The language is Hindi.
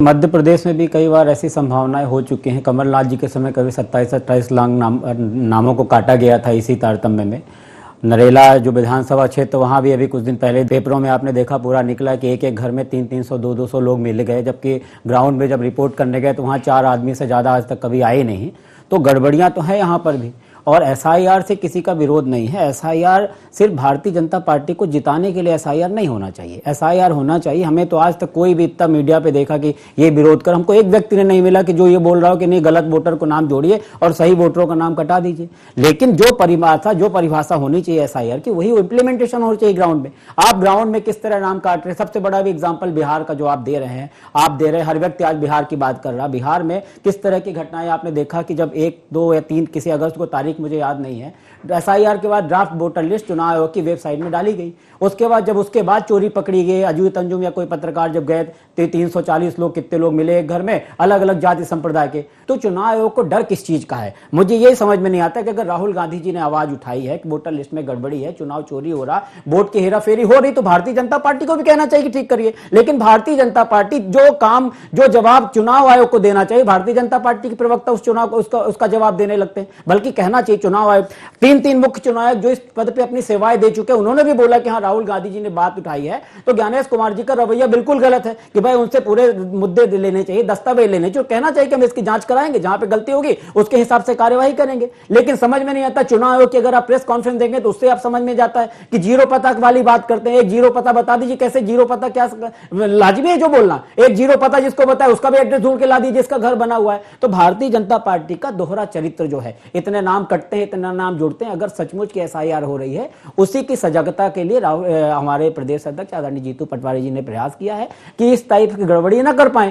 मध्य प्रदेश में भी कई बार ऐसी संभावनाएं हो चुकी हैं। कमलनाथ जी के समय कभी 27-28 लाख नामों को काटा गया था इसी तारतम्य में। नरेला जो विधानसभा क्षेत्र, वहां भी अभी कुछ दिन पहले पेपरों में आपने देखा पूरा निकला कि एक एक घर में 300-300 200 लोग मिल गए, जबकि ग्राउंड में जब रिपोर्ट करने गए तो वहां 4 आदमी से ज़्यादा आज तक कभी आए नहीं। तो गड़बड़ियां तो हैं यहाँ पर भी। और एसआईआर से किसी का विरोध नहीं है। एसआईआर सिर्फ भारतीय जनता पार्टी को जिताने के लिए एसआईआर नहीं होना चाहिए। एसआईआर होना चाहिए। हमें तो आज तक कोई भी इतना मीडिया पे देखा कि ये विरोध कर, हमको एक व्यक्ति ने नहीं मिला कि जो ये बोल रहा हो कि नहीं गलत वोटर को नाम जोड़िए और सही वोटरों का नाम कटा दीजिए। लेकिन जो परिभाषा होनी चाहिए एसआईआर की, वही इंप्लीमेंटेशन होनी चाहिए ग्राउंड में। आप ग्राउंड में किस तरह नाम काट रहे हैं। सबसे बड़ा भी एग्जाम्पल बिहार का जो आप दे रहे हैं, हर व्यक्ति आज बिहार की बात कर रहा। बिहार में किस तरह की घटनाएं आपने देखा कि जब 1, 2 या 3 किसी अगस्त को, तारीख मुझे याद नहीं है, एसआईआर के बाद ड्राफ्ट वोटर लिस्ट चुनाव आयोग की वेबसाइट में डाली गई। उसके बाद चोरी पकड़ी गई। अजूत अंजुम या कोई पत्रकार जब गए तो 340 लोग, कितने लोग मिले एक घर में, अलग अलग जाति संप्रदाय के। तो चुनाव आयोग को डर किस चीज का है? मुझे ये समझ में नहीं आता कि अगर राहुल गांधी जी ने आवाज उठाई है कि वोटर लिस्ट में गड़बड़ी है, चुनाव चोरी हो रहा, वोट की हेराफेरी हो रही, तो भारतीय जनता पार्टी को भी कहना चाहिए कि ठीक करिए। लेकिन भारतीय जनता पार्टी जो जवाब चुनाव आयोग को देना चाहिए, भारतीय जनता पार्टी के प्रवक्ता उस चुनाव को उसका जवाब देने लगते हैं। बल्कि कहना चाहिए चुनाव आयोग, तीन मुख्य चुनाव आयोग जो इस पद पे अपनी सेवाएं दे चुके हैं, उन्होंने भी बोला कि हाँ राहुल गांधी जी ने बात उठाई है तो ज्ञानेश कुमार जी का रवैया बिल्कुल गलत है कि भाई उनसे पूरे मुद्दे लेने चाहिए, दस्तावेज लेने चाहिए, कहना चाहिए कि हम इसकी जांच कराएंगे, जहां पे गलती होगी उसके हिसाब से कार्यवाही करेंगे। लेकिन समझ में नहीं आता चुनाव आयोग की अगर आप प्रेस कॉन्फ्रेंस देंगे तो उससे आप समझ में जाता है कि जीरो पता वाली बात करते हैं। एक जीरो पता बता दीजिए, कैसे जीरो पता, क्या लाजिमी है जो बोलना? एक जीरो पता जिसको बताए उसका भी एड्रेस ढूंढ के ला दीजिए जिसका घर बना हुआ है। तो भारतीय जनता पार्टी का दोहरा चरित्र जो है, इतने नाम कटते हैं, इतना नाम जुड़ते हैं। अगर सचमुच की एसआईआर हो रही है, उसी की सजगता के लिए हमारे प्रदेश अध्यक्ष आदरणीय जीतू पटवारी जी ने प्रयास किया है कि इस टाइप की गड़बड़ी ना कर पाए।